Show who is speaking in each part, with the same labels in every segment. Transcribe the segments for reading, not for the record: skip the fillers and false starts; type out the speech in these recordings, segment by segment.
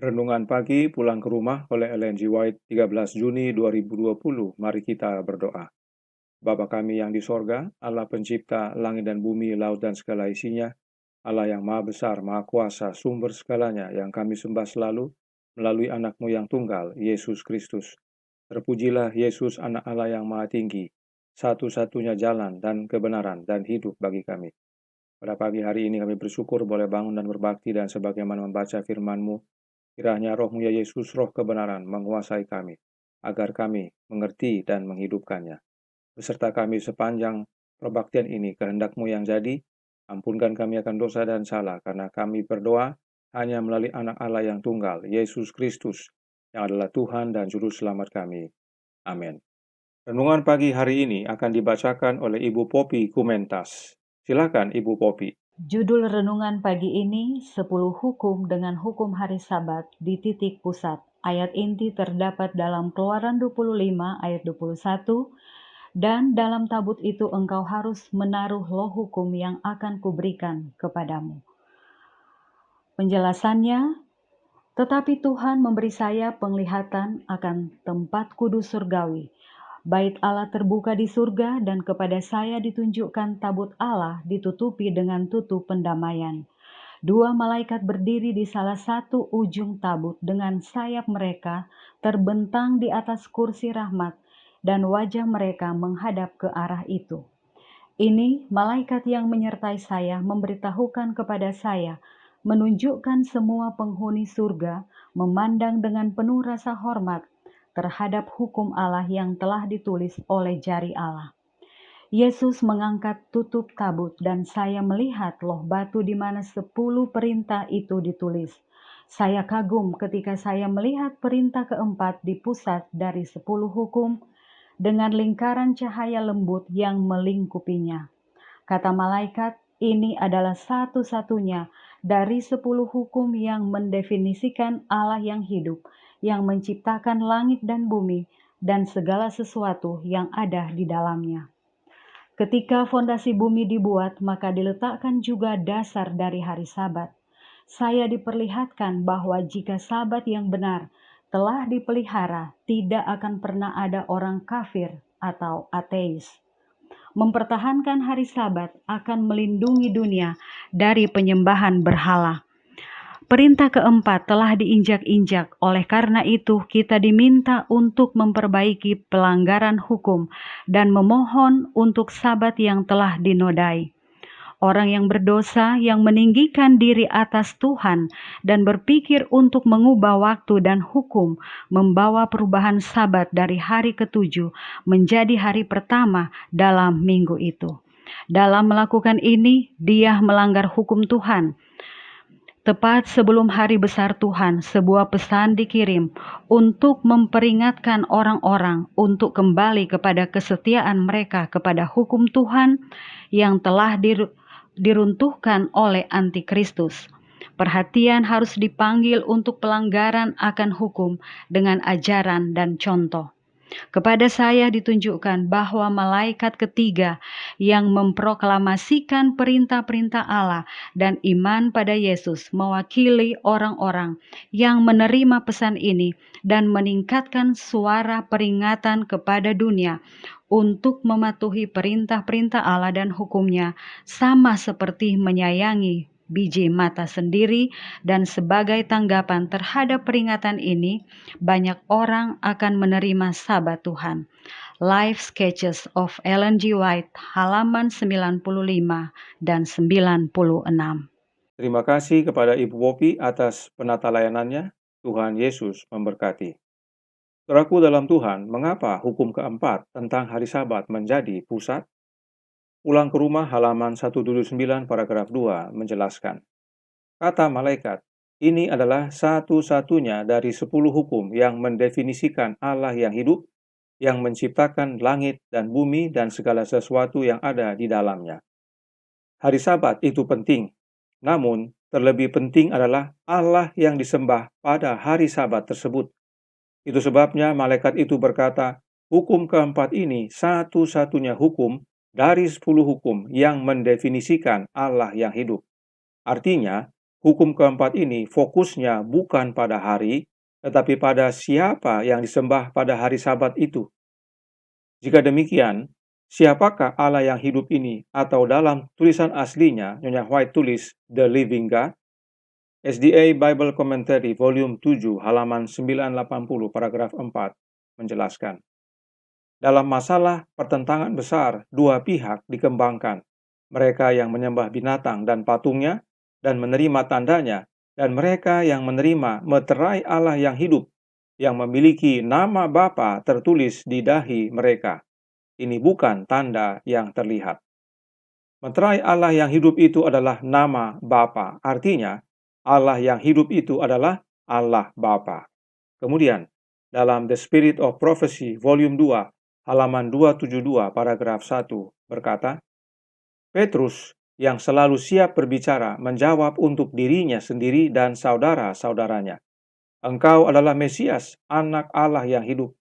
Speaker 1: Renungan pagi pulang ke rumah oleh Ellen G. White 13 Juni 2020. Mari kita berdoa. Bapa kami yang di sorga, Allah pencipta langit dan bumi, laut dan segala isinya, Allah yang maha besar, maha kuasa, sumber segalanya yang kami sembah selalu melalui anak-Mu yang tunggal, Yesus Kristus. Terpujilah Yesus, anak Allah yang maha tinggi, satu-satunya jalan dan kebenaran dan hidup bagi kami. Pada pagi hari ini kami bersyukur boleh bangun dan berbakti dan sebagaimana membaca firman-Mu. Kiranya Roh-Mu ya Yesus, Roh kebenaran, menguasai kami, agar kami mengerti dan menghidupkannya. Beserta kami sepanjang perbaktian ini, kehendak-Mu yang jadi, ampunkan kami akan dosa dan salah, karena kami berdoa hanya melalui anak Allah yang tunggal, Yesus Kristus, yang adalah Tuhan dan Juru Selamat kami. Amin. Renungan pagi hari ini akan dibacakan oleh Ibu Popi Kumentas. Silakan Ibu Popi.
Speaker 2: Judul renungan pagi ini, 10 hukum dengan hukum hari Sabat di titik pusat. Ayat inti terdapat dalam Keluaran 25 ayat 21, dan dalam tabut itu engkau harus menaruh loh hukum yang akan kuberikan kepadamu. Penjelasannya, tetapi Tuhan memberi saya penglihatan akan tempat kudus surgawi. Bait Allah terbuka di surga dan kepada saya ditunjukkan tabut Allah ditutupi dengan tutup pendamaian. Dua malaikat berdiri di salah satu ujung tabut dengan sayap mereka terbentang di atas kursi rahmat dan wajah mereka menghadap ke arah itu. Ini malaikat yang menyertai saya memberitahukan kepada saya, menunjukkan semua penghuni surga memandang dengan penuh rasa hormat terhadap hukum Allah yang telah ditulis oleh jari Allah. Yesus mengangkat tutup tabut dan saya melihat loh batu di mana 10 perintah itu ditulis. Saya kagum ketika saya melihat perintah keempat di pusat dari 10 hukum dengan lingkaran cahaya lembut yang melingkupinya. Kata malaikat, ini adalah satu-satunya dari 10 hukum yang mendefinisikan Allah yang hidup, yang menciptakan langit dan bumi dan segala sesuatu yang ada di dalamnya. Ketika fondasi bumi dibuat, maka diletakkan juga dasar dari hari Sabat. Saya diperlihatkan bahwa jika Sabat yang benar telah dipelihara, tidak akan pernah ada orang kafir atau ateis. Mempertahankan hari Sabat akan melindungi dunia dari penyembahan berhala. Perintah keempat telah diinjak-injak, oleh karena itu kita diminta untuk memperbaiki pelanggaran hukum dan memohon untuk Sabat yang telah dinodai. Orang yang berdosa yang meninggikan diri atas Tuhan dan berpikir untuk mengubah waktu dan hukum, membawa perubahan Sabat dari hari ketujuh menjadi hari pertama dalam minggu itu. Dalam melakukan ini, dia melanggar hukum Tuhan. Tepat sebelum hari besar Tuhan, sebuah pesan dikirim untuk memperingatkan orang-orang untuk kembali kepada kesetiaan mereka kepada hukum Tuhan yang telah diruntuhkan oleh antikristus. Perhatian harus dipanggil untuk pelanggaran akan hukum dengan ajaran dan contoh. Kepada saya ditunjukkan bahwa malaikat ketiga yang memproklamasikan perintah-perintah Allah dan iman pada Yesus mewakili orang-orang yang menerima pesan ini dan meningkatkan suara peringatan kepada dunia untuk mematuhi perintah-perintah Allah dan hukumnya, sama seperti menyayangi biji mata sendiri, dan sebagai tanggapan terhadap peringatan ini, banyak orang akan menerima Sabat Tuhan. Life Sketches of Ellen G. White, halaman 95 dan 96.
Speaker 1: Terima kasih kepada Ibu Popi atas penata layanannya. Tuhan Yesus memberkati. Saudaraku dalam Tuhan, mengapa hukum keempat tentang hari Sabat menjadi pusat? Pulang ke rumah halaman 179 paragraf 2 menjelaskan. Kata malaikat, ini adalah satu-satunya dari 10 hukum yang mendefinisikan Allah yang hidup, yang menciptakan langit dan bumi dan segala sesuatu yang ada di dalamnya. Hari Sabat itu penting, namun terlebih penting adalah Allah yang disembah pada hari Sabat tersebut. Itu sebabnya malaikat itu berkata, hukum keempat ini satu-satunya hukum dari 10 hukum yang mendefinisikan Allah yang hidup. Artinya, hukum keempat ini fokusnya bukan pada hari, tetapi pada siapa yang disembah pada hari Sabat itu. Jika demikian, siapakah Allah yang hidup ini? Atau dalam tulisan aslinya, Nyonya White tulis The Living God. SDA Bible Commentary Volume 7 halaman 980 paragraf 4 menjelaskan. Dalam masalah pertentangan besar, dua pihak dikembangkan. Mereka yang menyembah binatang dan patungnya dan menerima tandanya, dan mereka yang menerima meterai Allah yang hidup, yang memiliki nama Bapa tertulis di dahi mereka. Ini bukan tanda yang terlihat. Meterai Allah yang hidup itu adalah nama Bapa. Artinya, Allah yang hidup itu adalah Allah Bapa. Kemudian, dalam The Spirit of Prophecy, Volume 2, halaman 272, paragraf 1, berkata, Petrus yang selalu siap berbicara menjawab untuk dirinya sendiri dan saudara-saudaranya. Engkau adalah Mesias, anak Allah yang hidup.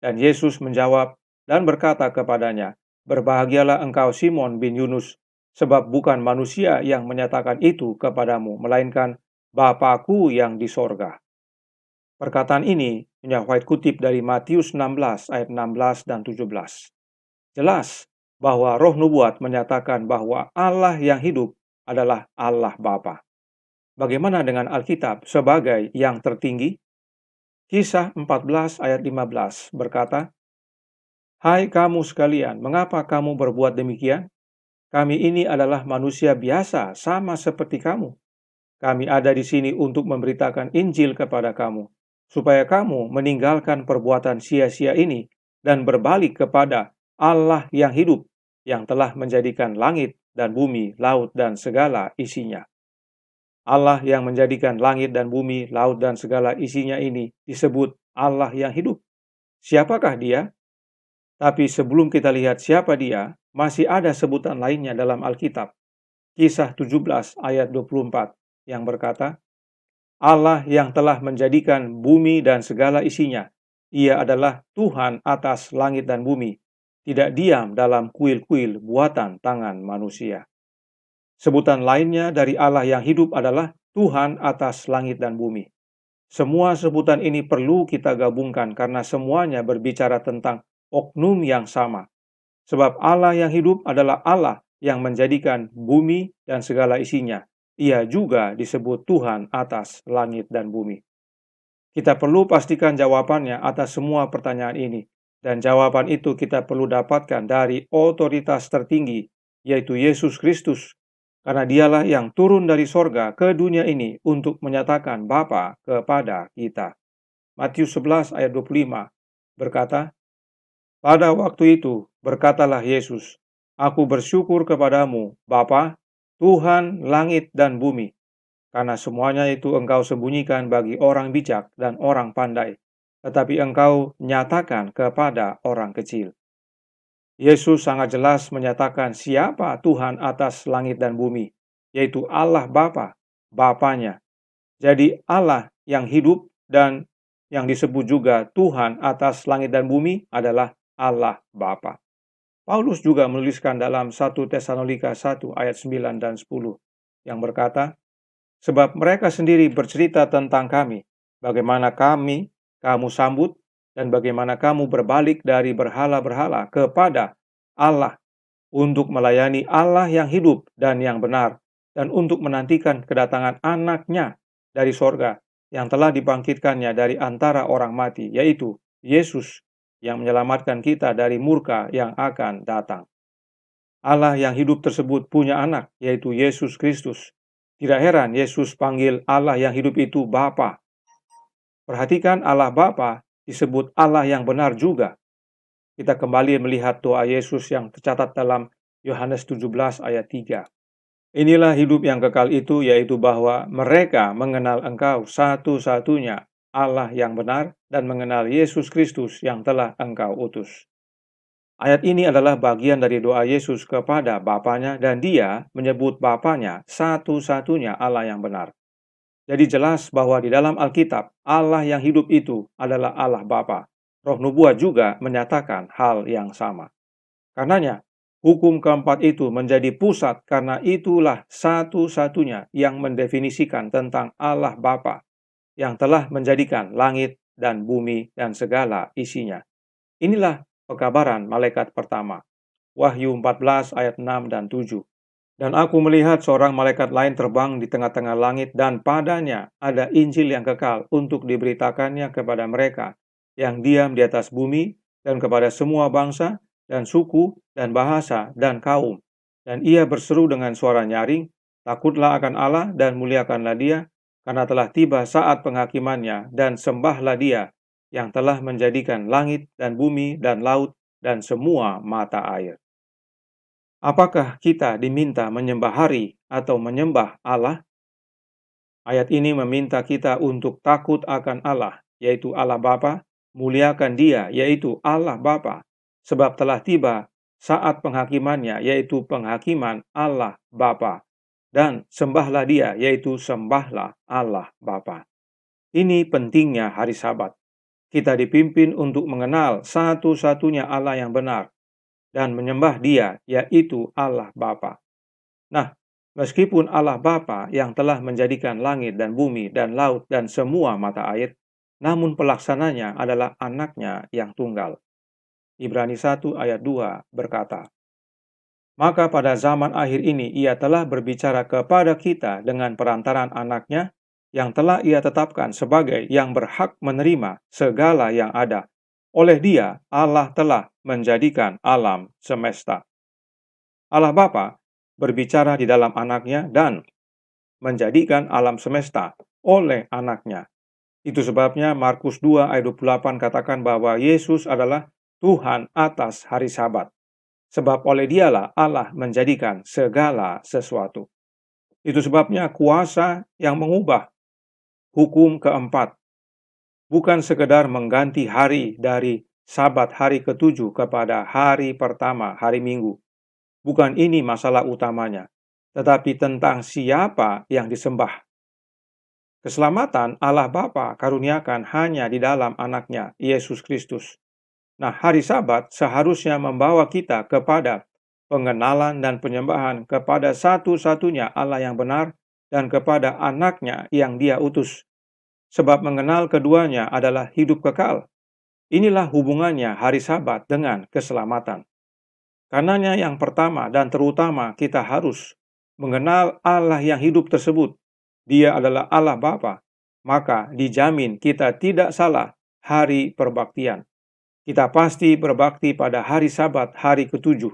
Speaker 1: Dan Yesus menjawab dan berkata kepadanya, Berbahagialah engkau Simon bin Yunus, sebab bukan manusia yang menyatakan itu kepadamu, melainkan Bapa-Ku yang di sorga. Perkataan ini Nyonya White kutip dari Matius 16 ayat 16 dan 17. Jelas bahwa roh nubuat menyatakan bahwa Allah yang hidup adalah Allah Bapa. Bagaimana dengan Alkitab sebagai yang tertinggi? Kisah 14 ayat 15 berkata, Hai kamu sekalian, mengapa kamu berbuat demikian? Kami ini adalah manusia biasa, sama seperti kamu. Kami ada di sini untuk memberitakan Injil kepada kamu, supaya kamu meninggalkan perbuatan sia-sia ini dan berbalik kepada Allah yang hidup, yang telah menjadikan langit dan bumi, laut dan segala isinya. Allah yang menjadikan langit dan bumi, laut dan segala isinya ini disebut Allah yang hidup. Siapakah dia? Tapi sebelum kita lihat siapa dia, masih ada sebutan lainnya dalam Alkitab. Kisah 17 ayat 24 yang berkata, Allah yang telah menjadikan bumi dan segala isinya. Ia adalah Tuhan atas langit dan bumi, tidak diam dalam kuil-kuil buatan tangan manusia. Sebutan lainnya dari Allah yang hidup adalah Tuhan atas langit dan bumi. Semua sebutan ini perlu kita gabungkan karena semuanya berbicara tentang oknum yang sama. Sebab Allah yang hidup adalah Allah yang menjadikan bumi dan segala isinya. Ia juga disebut Tuhan atas langit dan bumi. Kita perlu pastikan jawabannya atas semua pertanyaan ini. Dan jawaban itu kita perlu dapatkan dari otoritas tertinggi, yaitu Yesus Kristus. Karena dialah yang turun dari sorga ke dunia ini untuk menyatakan Bapa kepada kita. Matius 11 ayat 25 berkata, Pada waktu itu berkatalah Yesus, Aku bersyukur kepadamu, Bapa, Tuhan langit dan bumi, karena semuanya itu engkau sembunyikan bagi orang bijak dan orang pandai, tetapi engkau nyatakan kepada orang kecil. Yesus sangat jelas menyatakan siapa Tuhan atas langit dan bumi, yaitu Allah Bapa, Bapanya. Jadi Allah yang hidup dan yang disebut juga Tuhan atas langit dan bumi adalah Allah Bapa. Paulus juga menuliskan dalam 1 Tesalonika 1 ayat 9 dan 10 yang berkata, Sebab mereka sendiri bercerita tentang kami, bagaimana kamu sambut, dan bagaimana kamu berbalik dari berhala-berhala kepada Allah untuk melayani Allah yang hidup dan yang benar, dan untuk menantikan kedatangan anaknya dari sorga yang telah dibangkitkannya dari antara orang mati, yaitu Yesus yang menyelamatkan kita dari murka yang akan datang. Allah yang hidup tersebut punya anak, yaitu Yesus Kristus. Tidak heran Yesus panggil Allah yang hidup itu Bapa. Perhatikan, Allah Bapa disebut Allah yang benar juga. Kita kembali melihat doa Yesus yang tercatat dalam Yohanes 17 ayat 3. Inilah hidup yang kekal itu, yaitu bahwa mereka mengenal Engkau satu-satunya Allah yang benar dan mengenal Yesus Kristus yang telah Engkau utus. Ayat ini adalah bagian dari doa Yesus kepada Bapanya, dan dia menyebut Bapanya satu-satunya Allah yang benar. Jadi jelas bahwa di dalam Alkitab, Allah yang hidup itu adalah Allah Bapa. Roh nubuat juga menyatakan hal yang sama. Karenanya, Hukum keempat itu menjadi pusat karena itulah satu-satunya yang mendefinisikan tentang Allah Bapa yang telah menjadikan langit dan bumi dan segala isinya. Inilah pekabaran malaikat pertama. Wahyu 14 ayat 6 dan 7. Dan aku melihat seorang malaikat lain terbang di tengah-tengah langit dan padanya ada Injil yang kekal untuk diberitakannya kepada mereka yang diam di atas bumi dan kepada semua bangsa dan suku dan bahasa dan kaum. Dan ia berseru dengan suara nyaring, takutlah akan Allah dan muliakanlah Dia, karena telah tiba saat penghakimannya, dan sembahlah Dia yang telah menjadikan langit dan bumi dan laut dan semua mata air. Apakah kita diminta menyembah hari atau menyembah Allah? Ayat ini meminta kita untuk takut akan Allah, yaitu Allah Bapa, muliakan Dia, yaitu Allah Bapa, sebab telah tiba saat penghakimannya, yaitu penghakiman Allah Bapa, dan sembahlah Dia, yaitu sembahlah Allah Bapa. Ini pentingnya hari Sabat. Kita dipimpin untuk mengenal satu-satunya Allah yang benar, dan menyembah Dia, yaitu Allah Bapa. Nah, meskipun Allah Bapa yang telah menjadikan langit dan bumi dan laut dan semua mata air, namun pelaksananya adalah Anaknya yang tunggal. Ibrani 1 ayat 2 berkata, maka pada zaman akhir ini Ia telah berbicara kepada kita dengan perantaran Anaknya yang telah Ia tetapkan sebagai yang berhak menerima segala yang ada. Oleh Dia, Allah telah menjadikan alam semesta. Allah Bapa berbicara di dalam Anaknya dan menjadikan alam semesta oleh Anaknya. Itu sebabnya Markus 2 ayat 28 katakan bahwa Yesus adalah Tuhan atas hari Sabat. Sebab oleh Dialah Allah menjadikan segala sesuatu. Itu sebabnya kuasa yang mengubah hukum keempat bukan sekedar mengganti hari dari Sabat hari ke-7 kepada hari pertama, hari Minggu. Bukan ini masalah utamanya, tetapi tentang siapa yang disembah. Keselamatan Allah Bapa karuniakan hanya di dalam Anaknya, Yesus Kristus. Nah, hari Sabat seharusnya membawa kita kepada pengenalan dan penyembahan kepada satu-satunya Allah yang benar dan kepada Anaknya yang Dia utus. Sebab mengenal keduanya adalah hidup kekal. Inilah hubungannya hari Sabat dengan keselamatan. Karenanya yang pertama dan terutama kita harus mengenal Allah yang hidup tersebut. Dia adalah Allah Bapa. Maka dijamin kita tidak salah hari perbaktian. Kita pasti berbakti pada hari Sabat hari ke-7.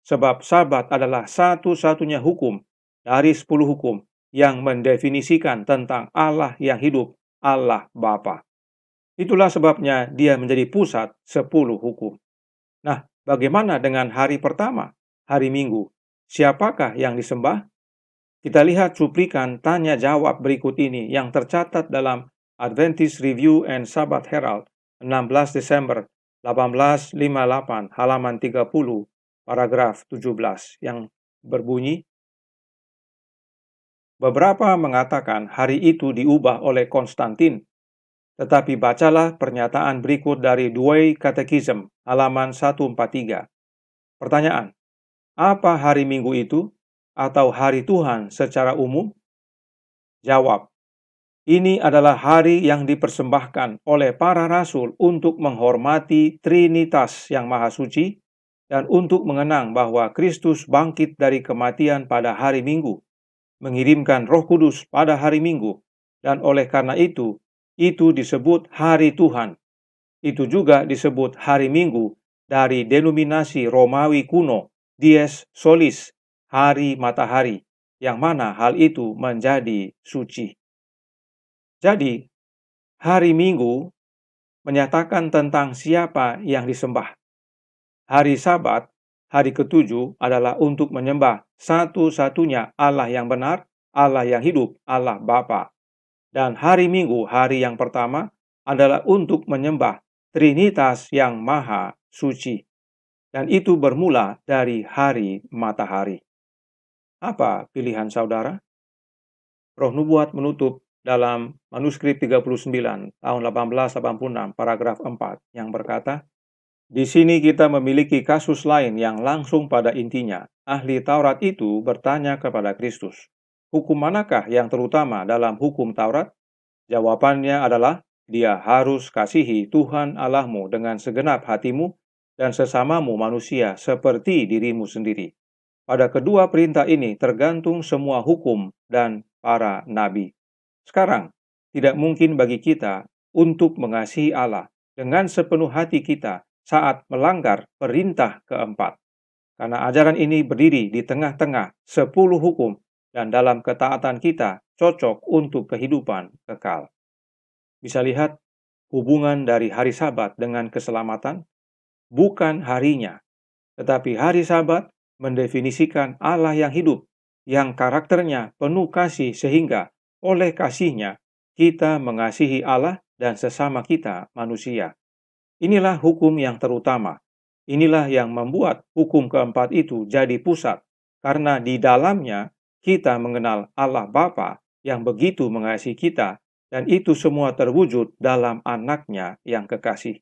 Speaker 1: Sebab Sabat adalah satu-satunya hukum dari 10 hukum yang mendefinisikan tentang Allah yang hidup, Allah Bapa. Itulah sebabnya dia menjadi pusat 10 hukum. Nah, bagaimana dengan hari pertama, hari Minggu? Siapakah yang disembah? Kita lihat cuplikan tanya jawab berikut ini yang tercatat dalam Adventist Review and Sabbath Herald 16 Desember 1858 halaman 30 paragraf 17 yang berbunyi, beberapa mengatakan hari itu diubah oleh Konstantin, tetapi bacalah pernyataan berikut dari Douay Catechism halaman 143. Pertanyaan, apa hari Minggu itu atau hari Tuhan secara umum? Jawab, ini adalah hari yang dipersembahkan oleh para rasul untuk menghormati Trinitas yang Maha Suci dan untuk mengenang bahwa Kristus bangkit dari kematian pada hari Minggu, mengirimkan Roh Kudus pada hari Minggu, dan oleh karena itu disebut hari Tuhan. Itu juga disebut hari Minggu dari denominasi Romawi kuno, Dies Solis, hari matahari, yang mana hal itu menjadi suci. Jadi, hari Minggu menyatakan tentang siapa yang disembah. Hari Sabat, hari ke-7 adalah untuk menyembah satu-satunya Allah yang benar, Allah yang hidup, Allah Bapa. Dan hari Minggu, hari yang pertama, adalah untuk menyembah Trinitas yang Maha Suci. Dan itu bermula dari hari matahari. Apa pilihan saudara? Roh Nubuat menutup dalam manuskrip 39 tahun 1886 paragraf 4 yang berkata, Di sini kita memiliki kasus lain yang langsung pada intinya. Ahli Taurat itu bertanya kepada Kristus, "Hukum manakah yang terutama dalam hukum Taurat?" Jawabannya adalah, "Dia harus kasihi Tuhan Allahmu dengan segenap hatimu dan sesamamu manusia seperti dirimu sendiri." Pada kedua perintah ini tergantung semua hukum dan para nabi. Sekarang, tidak mungkin bagi kita untuk mengasihi Allah dengan sepenuh hati kita saat melanggar perintah keempat. Karena ajaran ini berdiri di tengah-tengah 10 hukum dan dalam ketaatan kita cocok untuk kehidupan kekal. Bisa lihat hubungan dari hari Sabat dengan keselamatan, bukan harinya, tetapi hari Sabat mendefinisikan Allah yang hidup, yang karakternya penuh kasih sehingga oleh kasihnya kita mengasihi Allah dan sesama kita manusia. Inilah hukum yang terutama. Inilah yang membuat hukum keempat itu jadi pusat, karena di dalamnya kita mengenal Allah Bapa yang begitu mengasihi kita, dan itu semua terwujud dalam anaknya yang kekasih.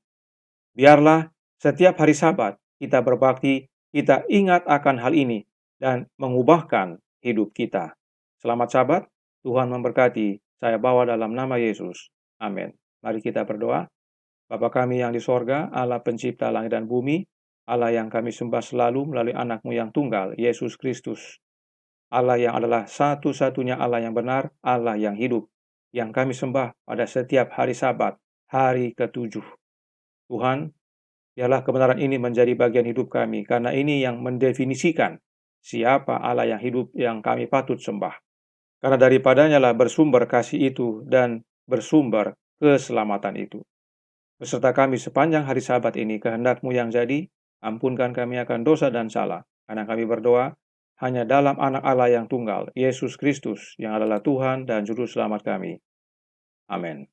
Speaker 1: Biarlah setiap hari Sabat kita berbakti, kita ingat akan hal ini, dan mengubahkan hidup kita. Selamat Sabat, Tuhan memberkati. Saya bawa dalam nama Yesus. Amin. Mari kita berdoa. Bapa kami yang di sorga, Allah pencipta langit dan bumi, Allah yang kami sembah selalu melalui anak-Mu yang tunggal, Yesus Kristus. Allah yang adalah satu-satunya Allah yang benar, Allah yang hidup, yang kami sembah pada setiap hari Sabat, hari ke-7. Tuhan, biarlah kebenaran ini menjadi bagian hidup kami, karena ini yang mendefinisikan siapa Allah yang hidup yang kami patut sembah. Karena daripadanya lah bersumber kasih itu dan bersumber keselamatan itu. Beserta kami sepanjang hari Sabat ini, kehendak-Mu yang jadi, ampunkan kami akan dosa dan salah. Karena kami berdoa hanya dalam anak Allah yang tunggal, Yesus Kristus, yang adalah Tuhan dan Juru Selamat kami. Amin.